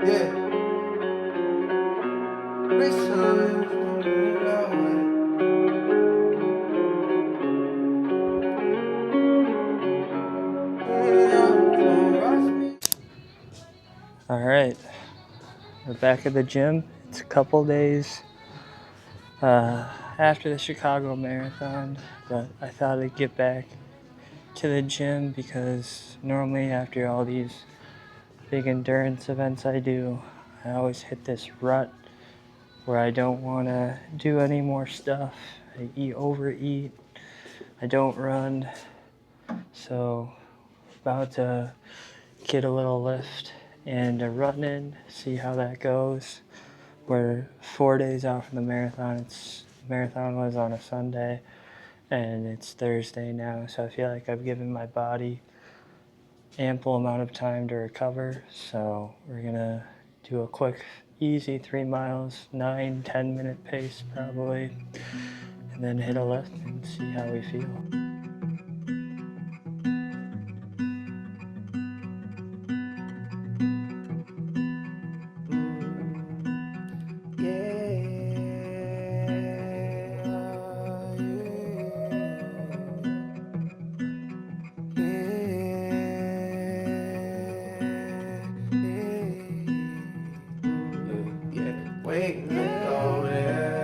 Yeah, All right, we're back at the gym. It's a couple days after the Chicago Marathon, but I thought I'd get back to the gym because normally after all these big endurance events I do, I always hit this rut where I don't want to do any more stuff. I overeat, I don't run, so about to get a little lift and a run in, see how that goes. We're 4 days out from the marathon. Marathon was on a Sunday and it's Thursday now, so I feel like I've given my body ample amount of time to recover. So we're gonna do a quick, easy 3 miles, 9-10 minute pace probably, and then hit a lift and see how we feel. Waiting to go there.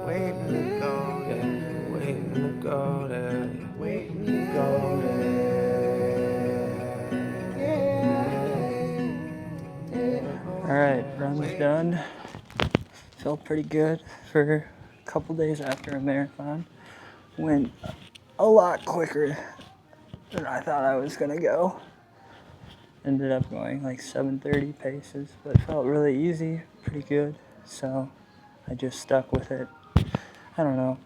Waiting to go there. Waiting to go there. Waiting to go there. Alright, run's done. Felt pretty good for a couple days after a marathon. Went a lot quicker than I thought I was gonna go. Ended up going like 7:30 paces, but felt really easy, pretty good. So I just stuck with it. I don't know.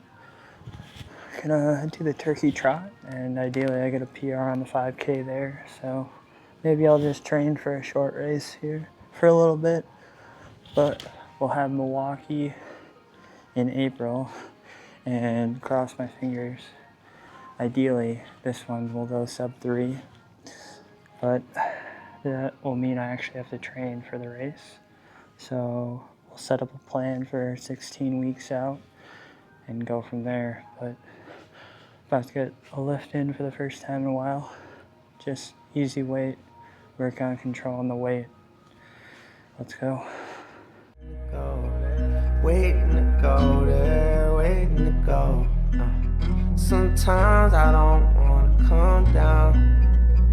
Gonna do the turkey trot, and ideally I get a PR on the 5K there. So maybe I'll just train for a short race here for a little bit. But we'll have Milwaukee in April, and cross my fingers. Ideally, this one will go sub 3, but that will mean I actually have to train for the race. So we'll set up a plan for 16 weeks out and go from there. But about to get a lift in for the first time in a while. Just easy weight, work on controlling the weight. Let's go. Waiting to go there, waiting to go. Sometimes I don't wanna come down.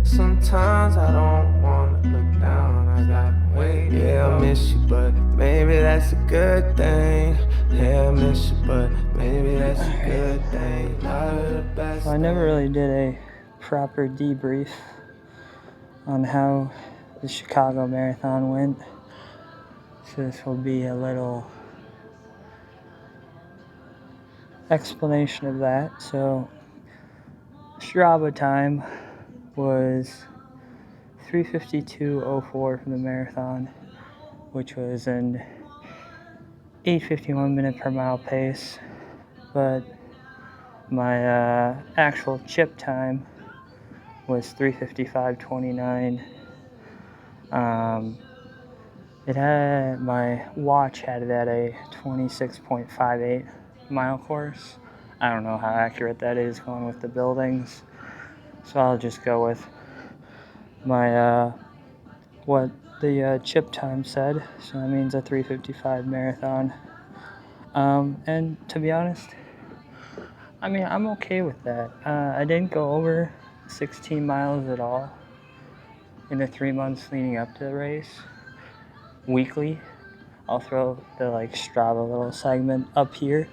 Sometimes I don't wanna look down. I got wait. Yeah, I miss you, but maybe that's a good thing. Yeah, I miss you, but maybe that's a good thing. So I never really did a proper debrief on how the Chicago Marathon went. So this will be a little explanation of that. So Strava time was 3:52:04 for the marathon, which was an 8:51 minute per mile pace. But my actual chip time was 3:55:29. It had, my watch had it at a 26.58 mile course. I don't know how accurate that is going with the buildings, so I'll just go with my what the chip time said. So that means a 3:55 marathon. And to be honest, I mean, I'm okay with that. I didn't go over 16 miles at all in the 3 months leading up to the race. Weekly, I'll throw the Strava little segment up here,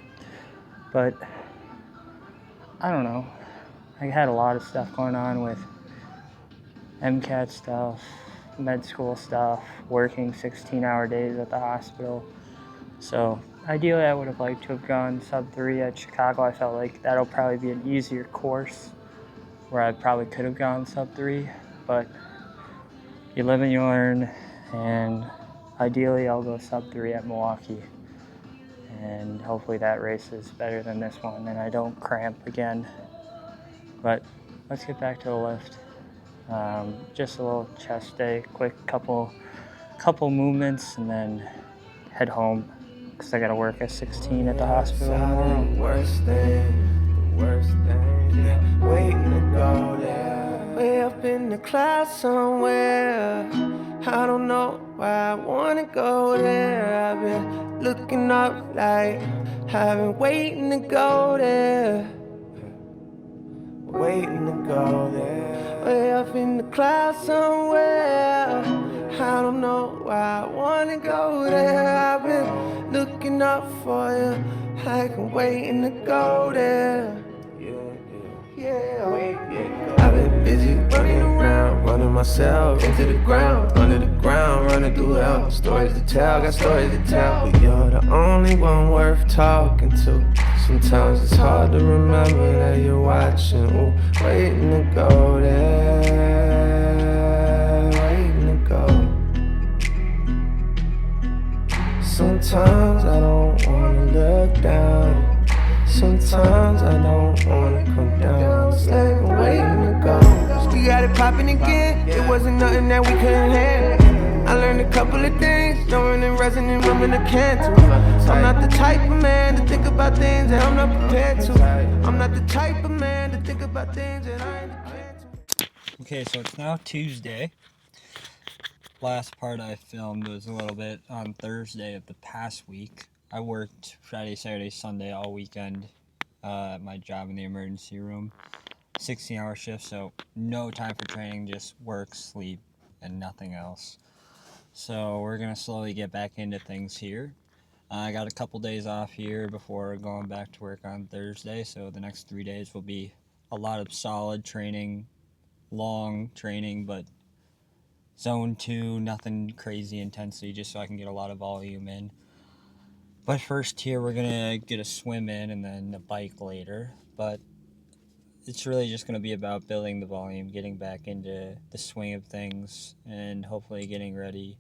but I don't know. I had a lot of stuff going on with MCAT stuff, med school stuff, working 16-hour days at the hospital. So ideally, I would have liked to have gone sub 3 at Chicago. I felt like that'll probably be an easier course where I probably could have gone sub 3, but you live and you learn, and ideally I'll go sub 3 at Milwaukee, and hopefully that race is better than this one and I don't cramp again. But let's get back to the lift. Just a little chest day, quick couple movements, and then head home because I gotta work at 16 at the hospital tomorrow. The worst thing, yeah, waiting to go there. Way up in the clouds somewhere. I don't know why I wanna go there. I've been looking up like I've been waiting to go there. Waiting to go there. Way up in the clouds somewhere. I don't know why I wanna go there. I've been looking up for you, like I'm waiting to go there. I've been busy running around, running myself into the ground, under the ground, running through hell. Stories to tell, got stories to tell, but you're the only one worth talking to. Sometimes it's hard to remember that you're watching, ooh, waiting to go there, waiting to go. Sometimes I don't wanna look down. Sometimes I don't wanna come down. It's like I'm waiting to go. We got it popping again. It wasn't nothing that we couldn't handle. I learned a couple of things, knowing and resonant, rubbing the can to. I'm not the type of man to think about things that I'm not prepared to. I'm not the type of man to think about things that I ain't prepared to. Okay, so it's now Tuesday. Last part I filmed was a little bit on Thursday of the past week. I worked Friday, Saturday, Sunday all weekend at my job in the emergency room. 16-hour shift, so no time for training, just work, sleep, and nothing else. So we're going to slowly get back into things here. I got a couple days off here before going back to work on Thursday, so the next 3 days will be a lot of solid training, long training, but zone 2, nothing crazy intensity, just so I can get a lot of volume in. But first here we're gonna get a swim in and then a bike later, but it's really just gonna be about building the volume, getting back into the swing of things, and hopefully getting ready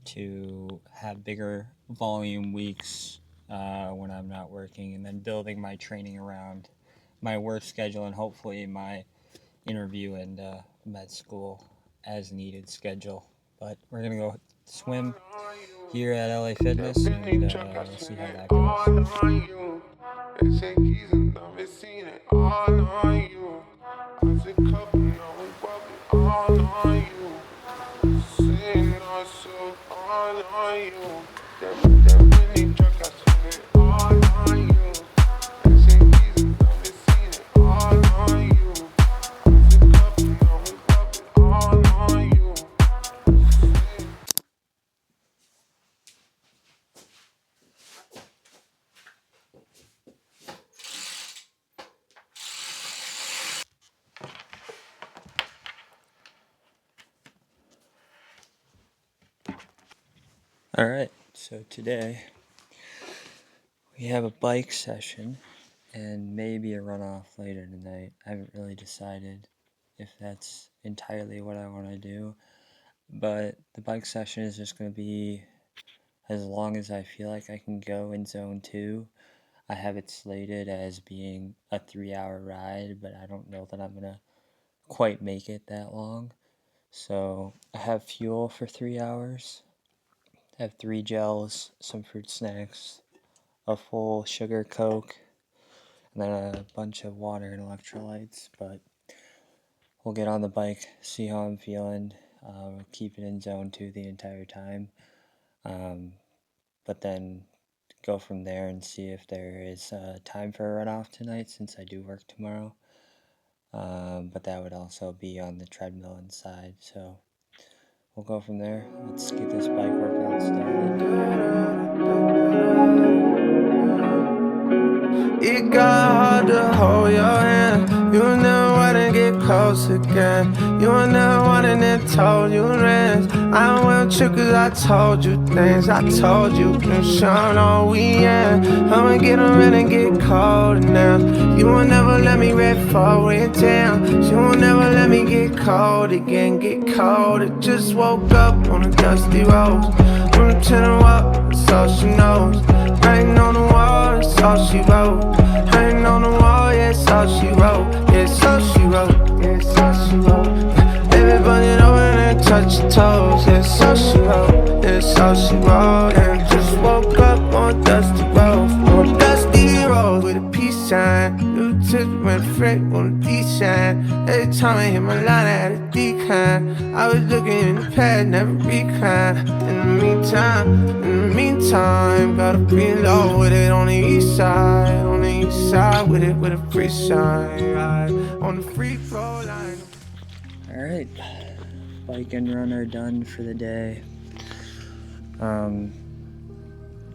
to have bigger volume weeks when I'm not working, and then building my training around my work schedule and hopefully my interview and med school as needed schedule. But we're gonna go swim here at LA Fitness and we'll see how that goes. Alright, so today we have a bike session and maybe a runoff later tonight. I haven't really decided if that's entirely what I want to do, but the bike session is just going to be as long as I feel like I can go in zone 2. I have it slated as being a 3-hour ride, but I don't know that I'm going to quite make it that long. So I have fuel for 3 hours. I have 3 gels, some fruit snacks, a full sugar Coke, and then a bunch of water and electrolytes. But we'll get on the bike, see how I'm feeling, keep it in zone 2 the entire time, but then go from there and see if there is time for a runoff tonight since I do work tomorrow. But that would also be on the treadmill inside, so we'll go from there. Let's get this bike workout started. It got hard to hold your hand. You never wanna get close again. You never wanted and told you rest. I went trip cause I told you things. I told you can shine all weekend. I'ma get around and get colder now. You won't never let me red fall it down. You won't never let me get cold again. Get cold. I just woke up on a dusty road. From turning up, that's all she knows. Writing on the wall, that's all she wrote. Writing on the wall, yeah, it's all she wrote. Yeah, it's all she wrote. Yeah, it's all she wrote. touch your toes. Yeah, so she wrote, yeah, so she wrote. And just woke up on dusty roads, on dusty roads with a peace sign. New tip went frick on a D-shine. Every time I hit my line, I had a decline. I was looking in the past, never recline. In the meantime, gotta be low with it on the east side. On the east side with it with a free sign. On the free throw line. All right, bike and run are done for the day.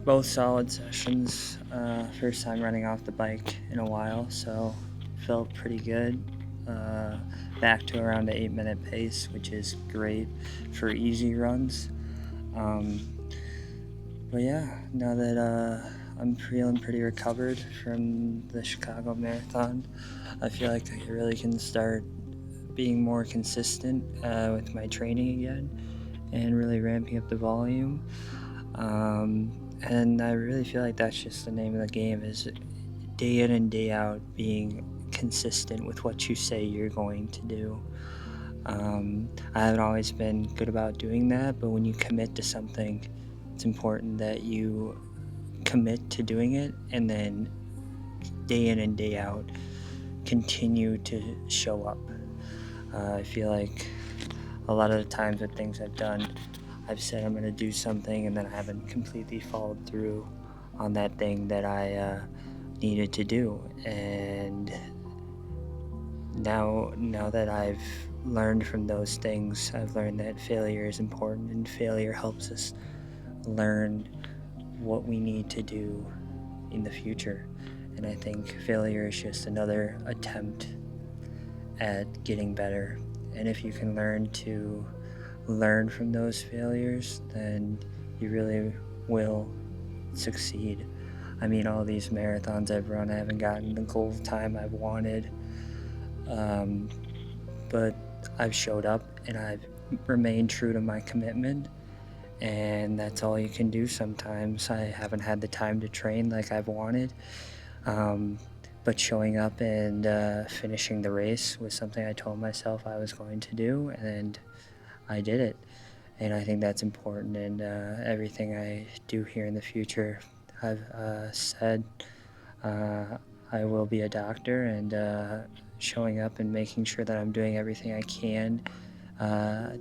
Both solid sessions. First time running off the bike in a while, so felt pretty good. Back to around the 8-minute pace, which is great for easy runs. But yeah, now that I'm feeling pretty recovered from the Chicago Marathon, I feel like I really can start being more consistent with my training again and really ramping up the volume. And I really feel like that's just the name of the game, is day in and day out being consistent with what you say you're going to do. I haven't always been good about doing that, but when you commit to something, it's important that you commit to doing it and then day in and day out continue to show up. I feel like a lot of the times with things I've done, I've said I'm going to do something and then I haven't completely followed through on that thing that I needed to do. And now that I've learned from those things, I've learned that failure is important, and failure helps us learn what we need to do in the future. And I think failure is just another attempt at getting better. And if you can learn to learn from those failures, then you really will succeed. I mean, all these marathons I've run, I haven't gotten the goal time I've wanted, but I've showed up and I've remained true to my commitment, and that's all you can do sometimes. I haven't had the time to train like I've wanted, but showing up and finishing the race was something I told myself I was going to do, and I did it. And I think that's important in everything I do here in the future. I've said I will be a doctor, and showing up and making sure that I'm doing everything I can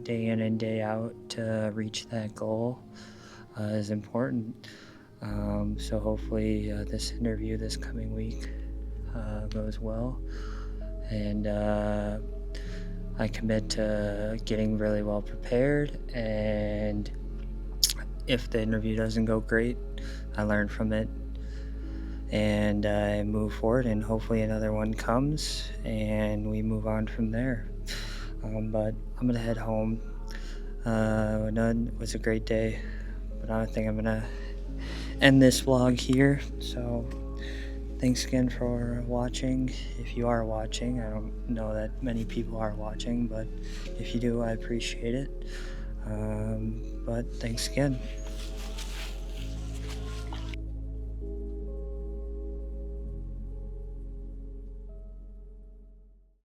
day in and day out to reach that goal is important. So hopefully this interview this coming week goes well, and I commit to getting really well prepared, and if the interview doesn't go great, I learn from it and I move forward, and hopefully another one comes and we move on from there. But I'm gonna head home. It was a great day, but I think I'm gonna end this vlog here. So thanks again for watching. If you are watching, I don't know that many people are watching, but if you do, I appreciate it. But thanks again.